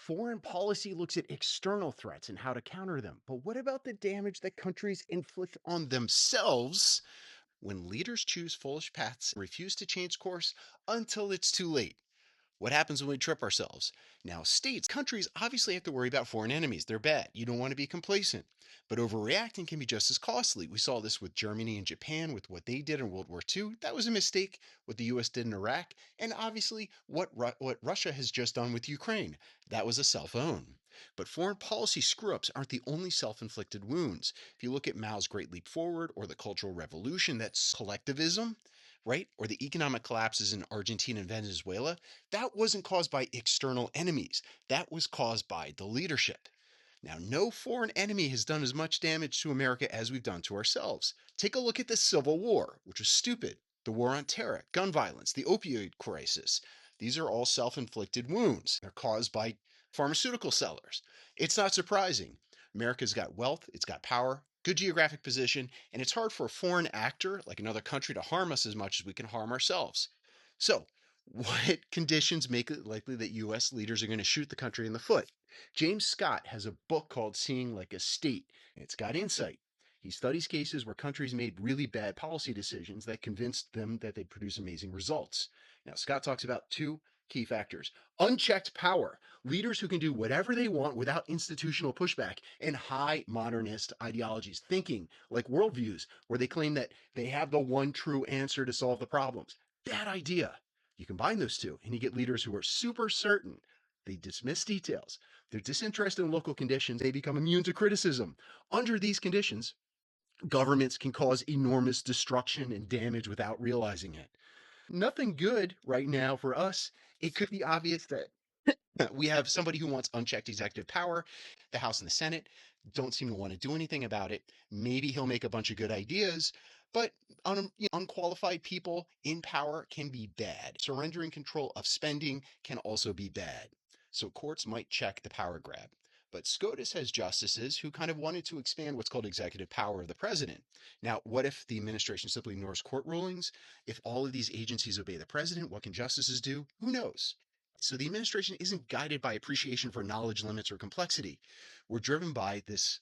Foreign policy looks at external threats and how to counter them. But what about the damage that countries inflict on themselves when leaders choose foolish paths and refuse to change course until it's too late? What happens when we trip ourselves? Now, states, countries obviously have to worry about foreign enemies. They're bad. You don't want to be complacent. But overreacting can be just as costly. We saw this with Germany and Japan with what they did in World War II. That was a mistake. What the US did in Iraq. And obviously, what Russia has just done with Ukraine. That was a self own. But foreign policy screw ups aren't the only self inflicted wounds. If you look at Mao's Great Leap Forward or the Cultural Revolution, that's collectivism, right? Or the economic collapses in Argentina and Venezuela, that wasn't caused by external enemies. That was caused by the leadership. Now, no foreign enemy has done as much damage to America as we've done to ourselves. Take a look at the Civil War, which was stupid, the war on terror, gun violence, the opioid crisis. These are all self inflicted wounds. They're caused by pharmaceutical sellers. It's not surprising. America's got wealth, it's got power, good geographic position, and it's hard for a foreign actor like another country to harm us as much as we can harm ourselves. So, what conditions make it likely that US leaders are going to shoot the country in the foot? James Scott has a book called Seeing Like a State, and it's got insight. He studies cases where countries made really bad policy decisions that convinced them that they produce amazing results. Now, Scott talks about two key factors: unchecked power, leaders who can do whatever they want without institutional pushback, and high modernist ideologies, thinking like worldviews where they claim that they have the one true answer to solve the problems. Bad idea. You combine those two, and you get leaders who are super certain. They dismiss details. They're disinterested in local conditions. They become immune to criticism. Under these conditions, governments can cause enormous destruction and damage without realizing it. Nothing good right now for us. It could be obvious that we have somebody who wants unchecked executive power. The House and the Senate don't seem to want to do anything about it. Maybe he'll make a bunch of good ideas, but unqualified people in power can be bad. Surrendering control of spending can also be bad. So courts might check the power grab. But SCOTUS has justices who kind of wanted to expand what's called executive power of the president. Now, what if the administration simply ignores court rulings? If all of these agencies obey the president, what can justices do? Who knows? So the administration isn't guided by appreciation for knowledge limits or complexity. We're driven by this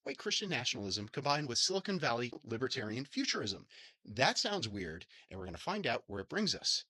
white Christian nationalism combined with Silicon Valley libertarian futurism. That sounds weird, and we're going to find out where it brings us.